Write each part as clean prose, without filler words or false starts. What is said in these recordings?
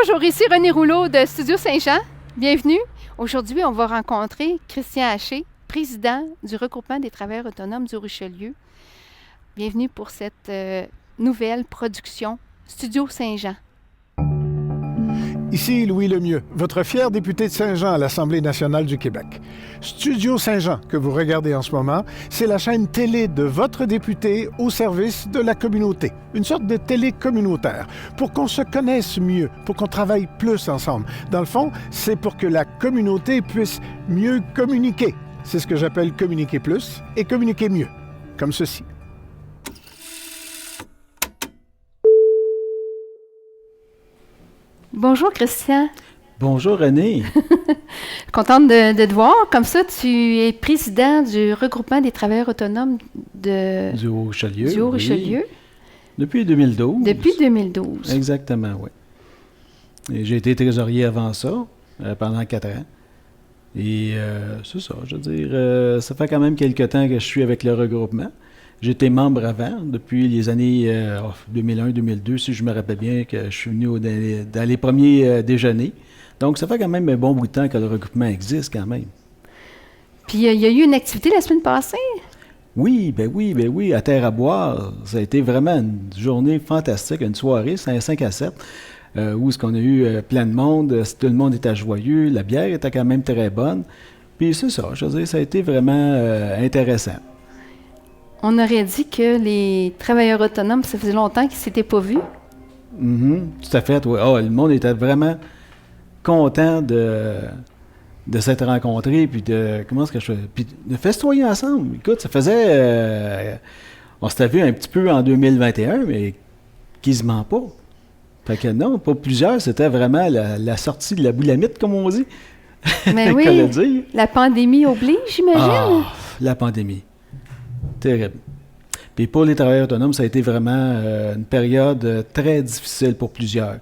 Bonjour, ici René Rouleau de Studio Saint-Jean. Bienvenue. Aujourd'hui, on va rencontrer Christian Haché, président du regroupement des travailleurs autonomes du Richelieu. Bienvenue pour cette nouvelle production Studio Saint-Jean. Ici Louis Lemieux, votre fier député de Saint-Jean à l'Assemblée nationale du Québec. Studio Saint-Jean, que vous regardez en ce moment, c'est la chaîne télé de votre député au service de la communauté. Une sorte de télé communautaire, pour qu'on se connaisse mieux, pour qu'on travaille plus ensemble. Dans le fond, c'est pour que la communauté puisse mieux communiquer. C'est ce que j'appelle communiquer plus et communiquer mieux, comme ceci. Bonjour Christian. Bonjour René. Contente de te voir. Comme ça, tu es président du regroupement des travailleurs autonomes Du Haut-Richelieu. du Haut-Richelieu. Oui. Depuis 2012. Depuis 2012. Exactement, oui. Et j'ai été trésorier avant ça, pendant 4 ans. Et c'est ça, je veux dire, ça fait quand même quelques temps que je suis avec le regroupement. J'étais membre avant, depuis les années 2001-2002, si je me rappelle bien, que je suis venu dans les premiers déjeuners. Donc, ça fait quand même un bon bout de temps que le regroupement existe quand même. Puis, il y a eu une activité la semaine passée. Oui, à Terre à boire. Ça a été vraiment une journée fantastique, une soirée, c'est un 5 à 7, où est-ce qu'on a eu plein de monde, tout le monde était joyeux, la bière était quand même très bonne. Puis c'est ça, je veux dire, ça a été vraiment intéressant. On aurait dit que les travailleurs autonomes, ça faisait longtemps qu'ils ne s'étaient pas vus. Tout à fait, oui. Le monde était vraiment content de s'être rencontrés, puis puis de festoyer ensemble. Écoute, ça faisait... on s'était vu un petit peu en 2021, mais quasiment pas. Fait que non, pas plusieurs, c'était vraiment la sortie de la boulamite, comme on dit. Mais oui, la pandémie oblige, j'imagine. La pandémie. Terrible. Puis pour les travailleurs autonomes, ça a été vraiment une période très difficile pour plusieurs.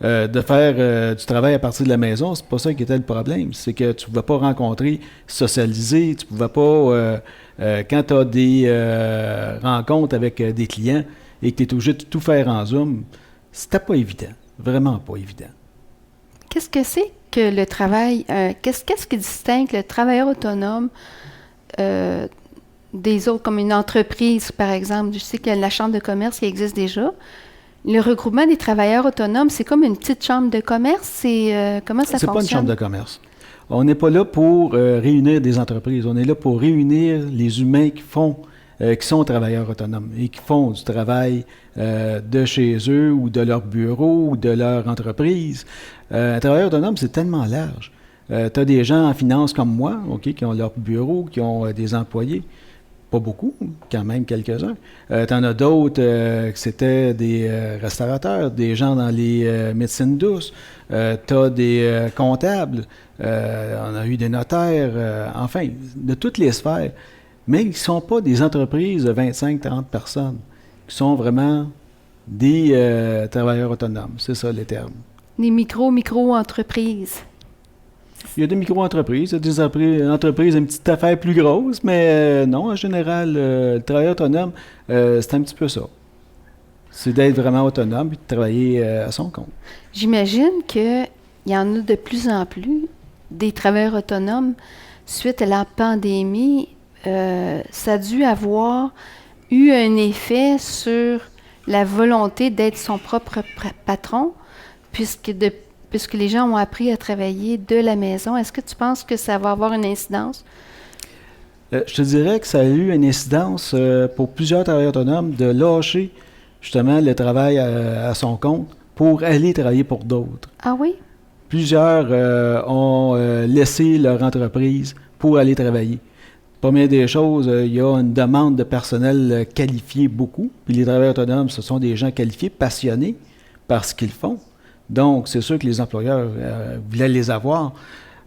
De faire du travail à partir de la maison, c'est pas ça qui était le problème. C'est que tu ne pouvais pas rencontrer, socialiser, tu ne pouvais pas... quand tu as des rencontres avec des clients et que tu es obligé de tout faire en Zoom, c'était pas évident. Vraiment pas évident. Qu'est-ce que c'est que le travail... qu'est-ce qui distingue le travailleur autonome des autres, comme une entreprise, par exemple? Je sais qu'il y a la chambre de commerce qui existe déjà. Le regroupement des travailleurs autonomes, c'est comme une petite chambre de commerce. Comment ça fonctionne? C'est pas une chambre de commerce. On n'est pas là pour réunir des entreprises. On est là pour réunir les humains qui sont travailleurs autonomes et qui font du travail de chez eux ou de leur bureau ou de leur entreprise. Un travailleur autonome, c'est tellement large. Tu as des gens en finance comme moi, qui ont leur bureau, qui ont des employés. Pas beaucoup, quand même quelques-uns. Tu en as d'autres que c'était des restaurateurs, des gens dans les médecines douces. Tu as des comptables. On a eu des notaires. Enfin, de toutes les sphères. Mais qui ne sont pas des entreprises de 25-30 personnes. Qui sont vraiment des travailleurs autonomes. C'est ça les termes. Des micro-entreprises. Il y a des micro-entreprises, il y a des entreprises, une petite affaire plus grosse, mais non, en général, le travailleur autonome, c'est un petit peu ça. C'est d'être vraiment autonome et de travailler à son compte. J'imagine qu'il y en a de plus en plus des travailleurs autonomes suite à la pandémie. Ça a dû avoir eu un effet sur la volonté d'être son propre patron, puisque les gens ont appris à travailler de la maison. Est-ce que tu penses que ça va avoir une incidence? Je te dirais que ça a eu une incidence pour plusieurs travailleurs autonomes de lâcher justement le travail à son compte pour aller travailler pour d'autres. Ah oui? Plusieurs ont laissé leur entreprise pour aller travailler. Première des choses, il y a une demande de personnel qualifié beaucoup. Puis les travailleurs autonomes, ce sont des gens qualifiés, passionnés par ce qu'ils font. Donc, c'est sûr que les employeurs voulaient les avoir.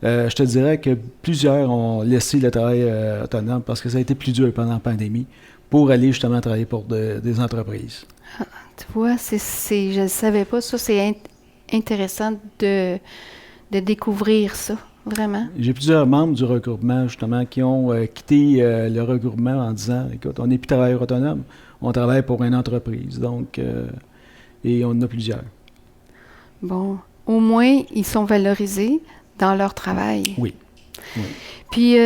Je te dirais que plusieurs ont laissé le travail autonome parce que ça a été plus dur pendant la pandémie pour aller justement travailler pour des entreprises. Ah, tu vois, je ne savais pas ça. C'est intéressant de découvrir ça, vraiment. J'ai plusieurs membres du regroupement, justement, qui ont quitté le regroupement en disant, écoute, on n'est plus travailleur autonome, on travaille pour une entreprise. Donc, et on en a plusieurs. Bon. au moins, ils sont valorisés dans leur travail. Oui. Oui. Puis,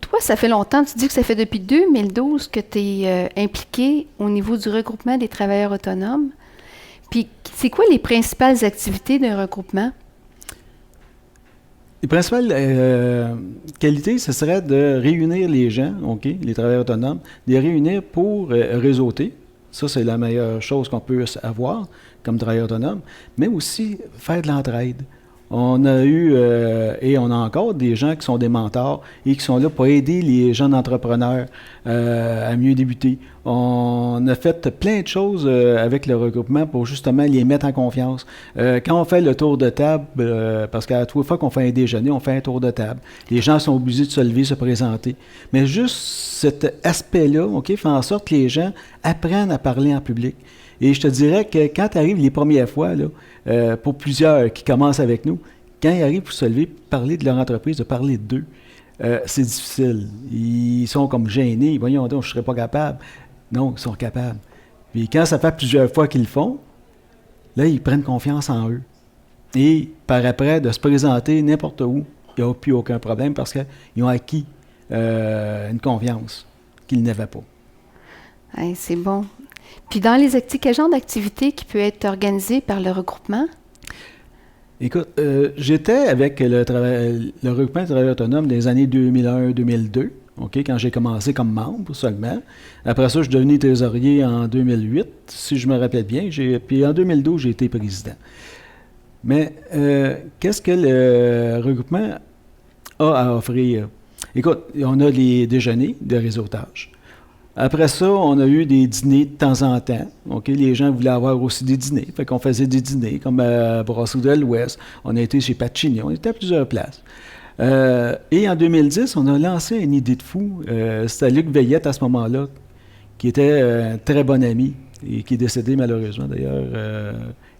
toi, ça fait longtemps, tu dis que ça fait depuis 2012 que tu es impliqué au niveau du regroupement des travailleurs autonomes. Puis, c'est quoi les principales activités d'un regroupement? Les principales qualités, ce serait de réunir les gens, OK, les travailleurs autonomes, de les réunir pour réseauter. Ça, c'est la meilleure chose qu'on peut avoir comme travailleur autonome, mais aussi faire de l'entraide. On a eu et on a encore des gens qui sont des mentors et qui sont là pour aider les jeunes entrepreneurs à mieux débuter. On a fait plein de choses avec le regroupement pour justement les mettre en confiance. Quand on fait le tour de table, parce qu'à toute fois qu'on fait un déjeuner, on fait un tour de table. Les gens sont obligés de se lever, se présenter. Mais juste cet aspect-là, OK, fait en sorte que les gens apprennent à parler en public. Et je te dirais que quand tu arrives les premières fois, là, pour plusieurs qui commencent avec nous, quand ils arrivent pour se lever, parler de leur entreprise, de parler d'eux, c'est difficile. Ils sont comme gênés. Voyons donc, je ne serais pas capable. Non, ils sont capables. Puis quand ça fait plusieurs fois qu'ils le font, là, ils prennent confiance en eux. Et par après, de se présenter n'importe où, il n'y a plus aucun problème parce qu'ils ont acquis une confiance qu'ils n'avaient pas. Hey, c'est bon. Puis dans les quel genre d'activité qui peut être organisée par le regroupement? Écoute, j'étais avec le regroupement de travailleurs autonomes des années 2001-2002, OK, quand j'ai commencé comme membre seulement. Après ça, je suis devenu trésorier en 2008, si je me rappelle bien. Puis en 2012, j'ai été président. Mais qu'est-ce que le regroupement a à offrir? Écoute, on a les déjeuners de réseautage. Après ça, on a eu des dîners de temps en temps. OK? Les gens voulaient avoir aussi des dîners. Fait qu'on faisait des dîners, comme à Brasserie de l'Ouest. On a été chez Pacini. On était à plusieurs places. Et en 2010, on a lancé une idée de fou. C'était Luc Veillette à ce moment-là, qui était un très bon ami et qui est décédé malheureusement d'ailleurs.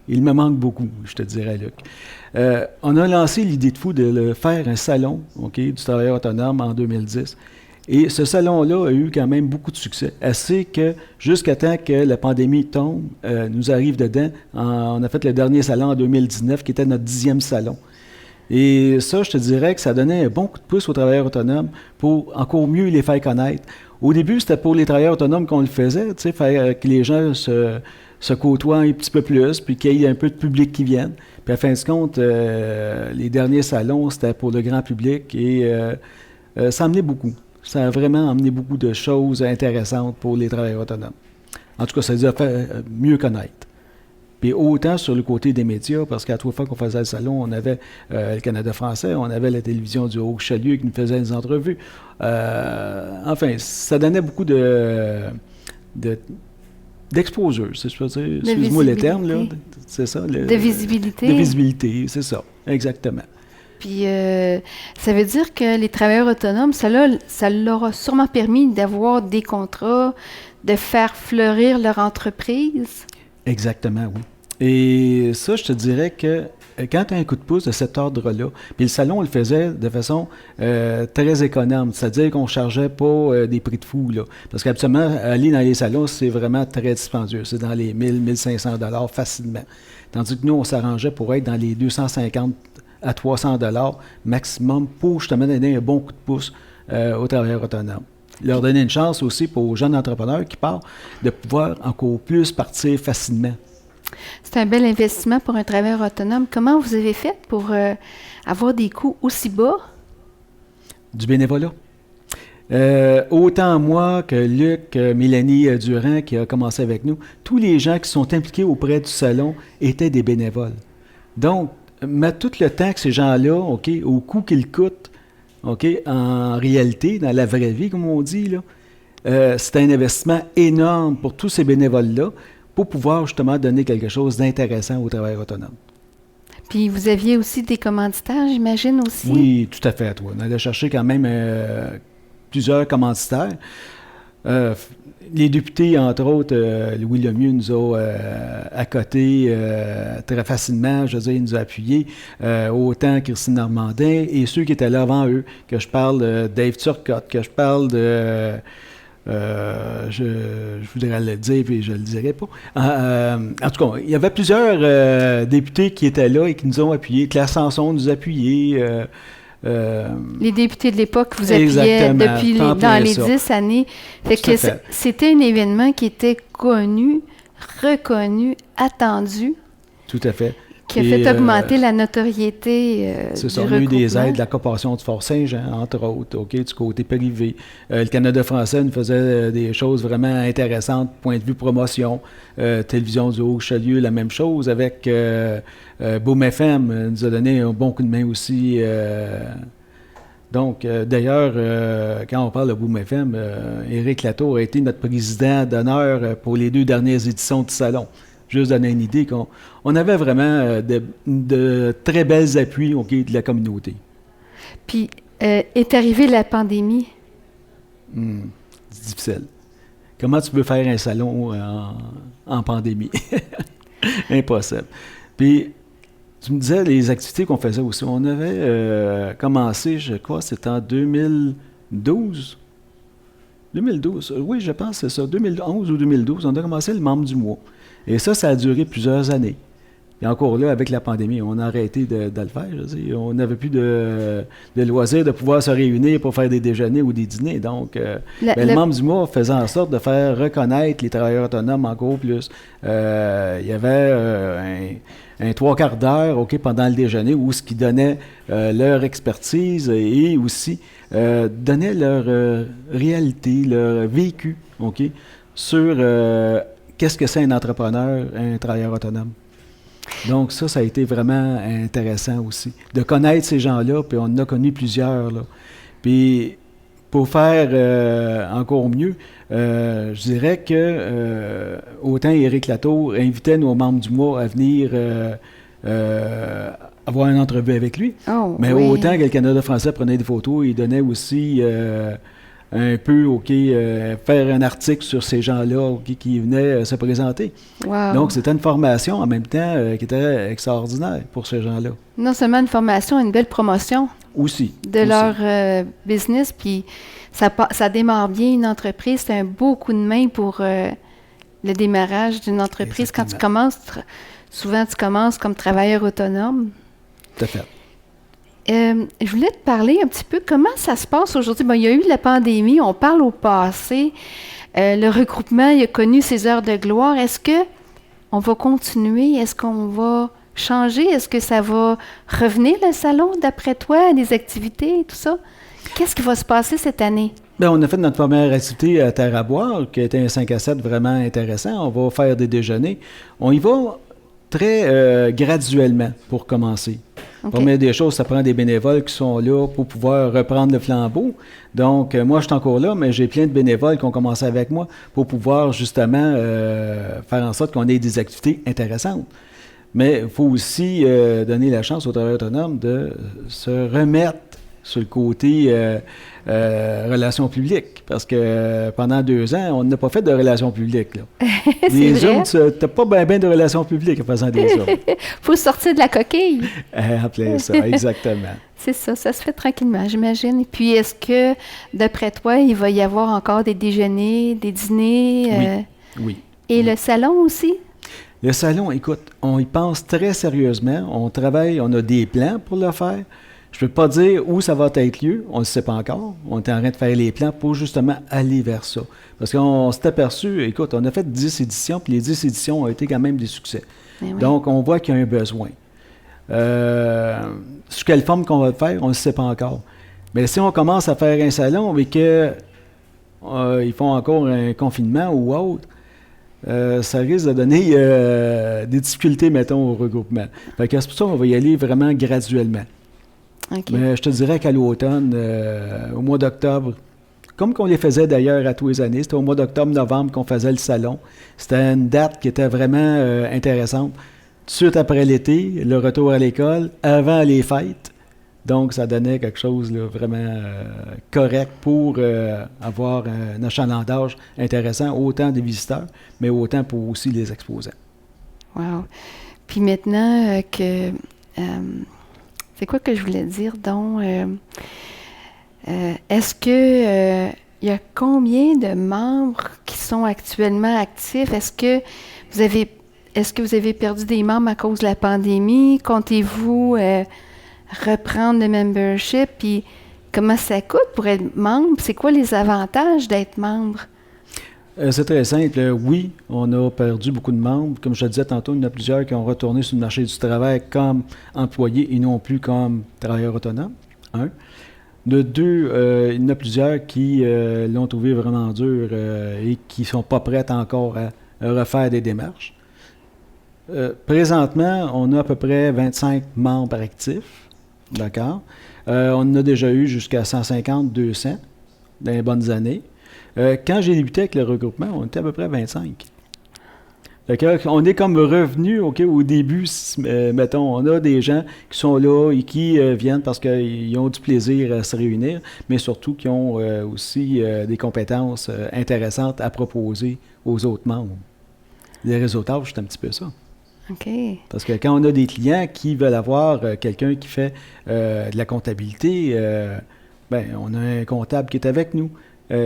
Il me manque beaucoup, je te dirais, Luc. On a lancé l'idée de fou de faire un salon, OK, du travailleur autonome en 2010. Et ce salon-là a eu quand même beaucoup de succès. Assez que, jusqu'à temps que la pandémie tombe, nous arrive dedans. On a fait le dernier salon en 2019, qui était notre 10e salon. Et ça, je te dirais que ça donnait un bon coup de pouce aux travailleurs autonomes pour encore mieux les faire connaître. Au début, c'était pour les travailleurs autonomes qu'on le faisait, tu sais, faire que les gens se côtoient un petit peu plus, puis qu'il y ait un peu de public qui vienne. Puis à fin de compte, les derniers salons, c'était pour le grand public et ça amenait beaucoup. Ça a vraiment amené beaucoup de choses intéressantes pour les travailleurs autonomes. En tout cas, ça les a fait mieux connaître. Puis autant sur le côté des médias, parce qu'à trois fois qu'on faisait le salon, on avait le Canada français, on avait la télévision du Haut-Chalieu qui nous faisait des entrevues. Enfin, ça donnait beaucoup d'exposure, si je peux dire. Excuse-moi le terme, là. C'est ça. De visibilité. De visibilité, c'est ça. Exactement. Puis, ça veut dire que les travailleurs autonomes, ça leur a sûrement permis d'avoir des contrats, de faire fleurir leur entreprise. Exactement, oui. Et ça, je te dirais que quand tu as un coup de pouce de cet ordre-là, puis le salon, on le faisait de façon très économe, c'est-à-dire qu'on ne chargeait pas des prix de fou, là. Parce qu'habituellement, aller dans les salons, c'est vraiment très dispendieux. C'est dans les 1000, 1500 $ facilement. Tandis que nous, on s'arrangeait pour être dans les 250 à 300 $ maximum pour justement donner un bon coup de pouce aux travailleurs autonomes. Leur donner une chance aussi pour aux jeunes entrepreneurs qui partent de pouvoir encore plus partir facilement. C'est un bel investissement pour un travailleur autonome. Comment vous avez fait pour avoir des coûts aussi bas? Du bénévolat. Autant moi que Luc, Mélanie Durand qui a commencé avec nous, tous les gens qui sont impliqués auprès du salon étaient des bénévoles. Donc, mettre tout le temps que ces gens-là, OK, au coût qu'ils coûtent, OK, en réalité, dans la vraie vie, comme on dit, là, c'est un investissement énorme pour tous ces bénévoles-là pour pouvoir justement donner quelque chose d'intéressant aux travailleurs autonomes. Puis vous aviez aussi des commanditaires, j'imagine aussi? Oui, tout à fait, à toi. On allait chercher quand même plusieurs commanditaires. Les députés, entre autres, Louis Lemieux nous a accotés très facilement, je veux dire, il nous a appuyés, autant Christine Normandin et ceux qui étaient là avant eux, que je parle de Dave Turcotte, que je parle de Je voudrais le dire, puis je ne le dirai pas. En tout cas, il y avait plusieurs députés qui étaient là et qui nous ont appuyés. Claire Sanson nous appuyait. Les députés de l'époque vous appuyaient Exactement, depuis en plein dans les ça. 10 années. Fait Tout à que fait. c'était un événement qui était connu, reconnu, attendu, Tout à fait. qui a Et, fait augmenter la notoriété c'est du ça, on a eu des regroupement. aides de la Corporation du Fort-Saint-Jean, entre autres, OK, du côté privé. Le Canada français nous faisait des choses vraiment intéressantes, point de vue promotion. Télévision du Haut-Chalieu, la même chose. Avec Boom FM, nous a donné un bon coup de main aussi. Donc, d'ailleurs, quand on parle de Boom FM, Éric Latour a été notre président d'honneur pour les 2 dernières éditions du Salon. Juste donner une idée qu'on avait vraiment de très belles appuis de la communauté. Puis est arrivée la pandémie. C'est difficile. Comment tu peux faire un salon en pandémie? Impossible. Puis, tu me disais les activités qu'on faisait aussi. On avait commencé, je crois, c'était en 2012. 2012, oui, je pense que c'est ça. 2011 ou 2012, on a commencé le membre du mois. Et ça a duré plusieurs années. Et encore là, avec la pandémie, on a arrêté de le faire. Je veux dire, on n'avait plus de loisirs de pouvoir se réunir pour faire des déjeuners ou des dîners. Donc, le membre du mois faisait en sorte de faire reconnaître les travailleurs autonomes encore plus. Il y avait un 3/4 d'heure pendant le déjeuner où ce qui donnait leur expertise et aussi donnait leur réalité, leur vécu sur qu'est-ce que c'est un entrepreneur, un travailleur autonome. Donc ça a été vraiment intéressant aussi, de connaître ces gens-là, puis on en a connu plusieurs, là. Puis pour faire encore mieux, je dirais que autant Éric Latour invitait nos membres du mois à venir avoir une entrevue avec lui, mais oui. autant que le Canada français prenait des photos, il donnait aussi un peu, faire un article sur ces gens-là qui venaient se présenter. Wow. Donc, c'était une formation en même temps qui était extraordinaire pour ces gens-là. Non seulement une formation, une belle promotion Aussi. de leur business, puis ça démarre bien une entreprise. C'est un beau coup de main pour le démarrage d'une entreprise. Exactement. Quand tu commences, souvent tu commences comme travailleur autonome. Tout à fait. Je voulais te parler un petit peu comment ça se passe aujourd'hui. Bon, il y a eu la pandémie, on parle au passé. Le regroupement, il a connu ses heures de gloire. Est-ce qu'on va continuer? Est-ce qu'on va changer? Est-ce que ça va revenir, le salon, d'après toi, des activités et tout ça? Qu'est-ce qui va se passer cette année? Bien, on a fait notre première activité à Terre à boire, qui a été un 5 à 7 vraiment intéressant. On va faire des déjeuners. On y va très graduellement pour commencer. Okay. Première des choses, ça prend des bénévoles qui sont là pour pouvoir reprendre le flambeau. Donc, moi, je suis encore là, mais j'ai plein de bénévoles qui ont commencé avec moi pour pouvoir justement faire en sorte qu'on ait des activités intéressantes. Mais il faut aussi donner la chance aux travailleurs autonomes de se remettre sur le côté relations publiques. Parce que pendant 2 ans, on n'a pas fait de relations publiques. Là. Les hommes, tu n'as pas bien de relations publiques en faisant des hommes. Il faut sortir de la coquille. En plein ça, exactement. C'est ça se fait tranquillement, j'imagine. Et puis, est-ce que, d'après toi, il va y avoir encore des déjeuners, des dîners? Oui. Et le salon aussi? Le salon, écoute, on y pense très sérieusement. On travaille, on a des plans pour le faire. Je ne peux pas dire où ça va être lieu, on ne le sait pas encore. On est en train de faire les plans pour justement aller vers ça. Parce qu'on s'est aperçu, écoute, on a fait 10 éditions, puis les 10 éditions ont été quand même des succès. Oui. Donc, on voit qu'il y a un besoin. Sous quelle forme qu'on va le faire, on ne le sait pas encore. Mais si on commence à faire un salon et qu'ils font encore un confinement ou autre, ça risque de donner des difficultés, mettons, au regroupement. Fait que c'est pour ça qu'on va y aller vraiment graduellement. Okay. Mais je te dirais qu'à l'automne, au mois d'octobre, comme qu'on les faisait d'ailleurs à tous les années, c'était au mois d'octobre-novembre qu'on faisait le salon. C'était une date qui était vraiment intéressante. Tout de suite après l'été, le retour à l'école, avant les fêtes. Donc, ça donnait quelque chose là, vraiment correct pour avoir un achalandage intéressant, autant des visiteurs, mais autant pour aussi les exposants. Wow. Puis maintenant que... c'est quoi que je voulais dire, donc? Est-ce que il y a combien de membres qui sont actuellement actifs? Est-ce que vous avez perdu des membres à cause de la pandémie? Comptez-vous reprendre le membership? Puis comment ça coûte pour être membre? C'est quoi les avantages d'être membre? C'est très simple. Oui, on a perdu beaucoup de membres. Comme je te disais tantôt, il y en a plusieurs qui ont retourné sur le marché du travail comme employés et non plus comme travailleurs autonomes. Un. De deux, il y en a plusieurs qui l'ont trouvé vraiment dur et qui ne sont pas prêts encore à refaire des démarches. Présentement, on a à peu près 25 membres actifs. D'accord? On en a déjà eu jusqu'à 150, 200 dans les bonnes années. Quand j'ai débuté avec le regroupement, on était à peu près 25. Fait que, on est comme revenu au début, mettons, on a des gens qui sont là et qui viennent parce qu'ils ont du plaisir à se réunir, mais surtout qui ont aussi des compétences intéressantes à proposer aux autres membres. Les réseautages, c'est un petit peu ça. OK. Parce que quand on a des clients qui veulent avoir quelqu'un qui fait de la comptabilité, on a un comptable qui est avec nous.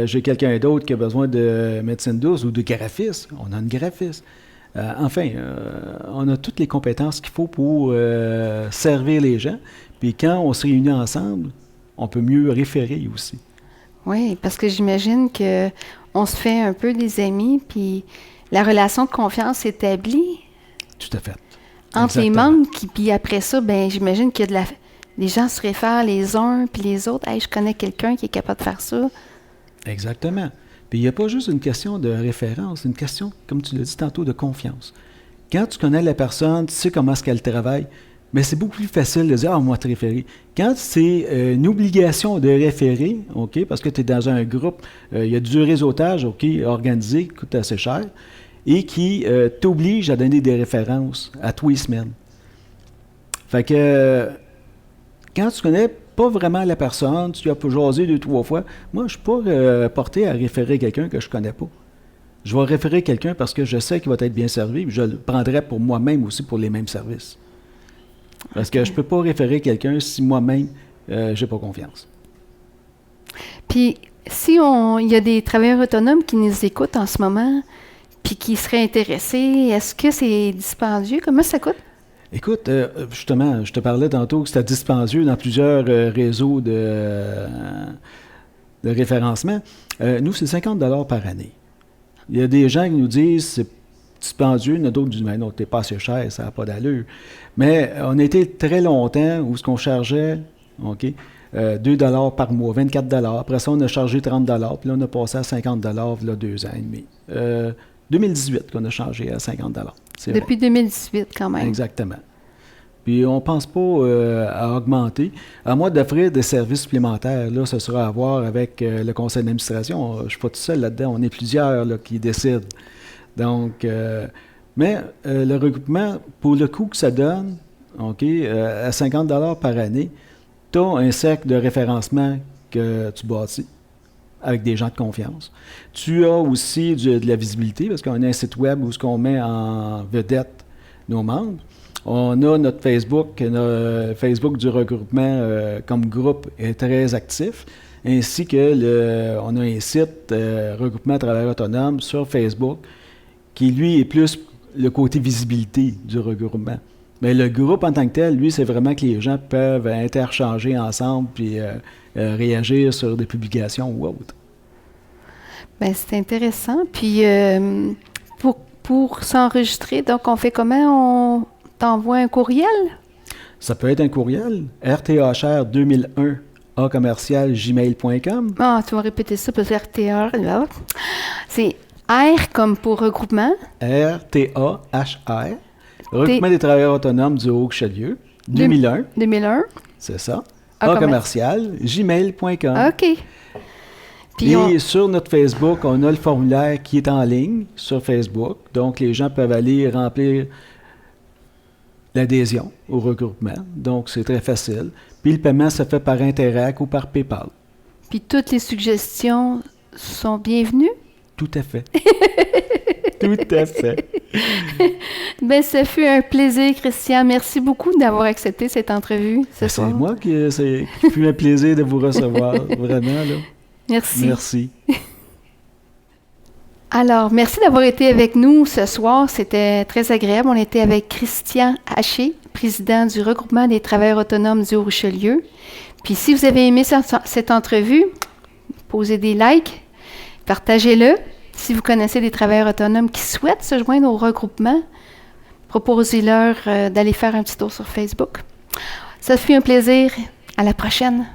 J'ai quelqu'un d'autre qui a besoin de médecine douce ou de graphiste. On a une graphiste. On a toutes les compétences qu'il faut pour servir les gens. Puis quand on se réunit ensemble, on peut mieux référer aussi. Oui, parce que j'imagine qu'on se fait un peu des amis, puis la relation de confiance s'établit. Tout à fait. Entre les membres, puis après ça, j'imagine qu'il y a les gens se réfèrent les uns puis les autres. Hey, je connais quelqu'un qui est capable de faire ça. Exactement. Puis il n'y a pas juste une question de référence, c'est une question, comme tu l'as dit tantôt, de confiance. Quand tu connais la personne, tu sais comment est-ce qu'elle travaille, mais c'est beaucoup plus facile de dire « Ah, moi, te référer ». Quand c'est une obligation de référer, OK, parce que tu es dans un groupe, il y a du réseautage, OK, organisé, qui coûte assez cher, et qui t'oblige à donner des références à tous les semaines. Fait que quand tu connais pas vraiment la personne, tu as jasé 2-3 fois, moi, je ne suis pas porté à référer quelqu'un que je ne connais pas. Je vais référer quelqu'un parce que je sais qu'il va être bien servi, puis je le prendrai pour moi-même aussi pour les mêmes services. Parce que je ne peux pas référer quelqu'un si moi-même, je n'ai pas confiance. Puis, si il y a des travailleurs autonomes qui nous écoutent en ce moment, puis qui seraient intéressés, est-ce que c'est dispendieux? Comment ça coûte? Écoute, justement, je te parlais tantôt que c'était dispendieux dans plusieurs réseaux de référencement. Nous, c'est 50 $ par année. Il y a des gens qui nous disent c'est dispendieux, il y en a d'autres qui disent mais non, t'es pas assez cher, ça n'a pas d'allure. Mais on a été très longtemps où ce qu'on chargeait, OK, 2 $ par mois, 24 $. Après ça, on a chargé 30 $, puis là, on a passé à 50 $ là, 2 ans et demi. 2018 qu'on a changé à 50 $. Depuis 2018, quand même. Exactement. Puis on ne pense pas à augmenter. À moins d'offrir des services supplémentaires, là, ce sera à voir avec le conseil d'administration. Je ne suis pas tout seul là-dedans. On est plusieurs là, qui décident. Donc, mais le regroupement, pour le coût que ça donne, OK, à 50 $ par année, tu as un cercle de référencement que tu bâtis avec des gens de confiance. Tu as aussi de la visibilité, parce qu'on a un site web où on met en vedette nos membres. On a notre Facebook, Facebook du regroupement comme groupe est très actif, ainsi que on a un site regroupement travailleurs autonomes sur Facebook, qui lui est plus le côté visibilité du regroupement. Mais le groupe en tant que tel, lui, c'est vraiment que les gens peuvent interchanger ensemble puis réagir sur des publications ou autres. Bien, c'est intéressant. Puis, pour s'enregistrer, donc, on fait comment? On t'envoie un courriel? Ça peut être un courriel, rthr2001@gmail.com. Ah, tu vas répéter ça, parce que RTH, là. C'est R comme pour regroupement. RTAHR. Regroupement des travailleurs autonomes du Haut-Richelieu, 2001. 2001. C'est ça. @gmail.com. OK. Puis sur notre Facebook, on a le formulaire qui est en ligne sur Facebook. Donc, les gens peuvent aller remplir l'adhésion au regroupement. Donc, c'est très facile. Puis, le paiement se fait par Interac ou par PayPal. Puis, toutes les suggestions sont bienvenues? Tout à fait. Tout à fait. Bien, ce fut un plaisir, Christian. Merci beaucoup d'avoir accepté cette entrevue ce soir. C'est moi qui fut un plaisir de vous recevoir, vraiment, là. Merci. Merci. Alors, merci d'avoir été avec nous ce soir. C'était très agréable. On était avec Christian Haché, président du regroupement des travailleurs autonomes du Haut-Richelieu. Puis si vous avez aimé cette entrevue, posez des likes, partagez-le. Si vous connaissez des travailleurs autonomes qui souhaitent se joindre au regroupement, proposez-leur d'aller faire un petit tour sur Facebook. Ça fut un plaisir. À la prochaine.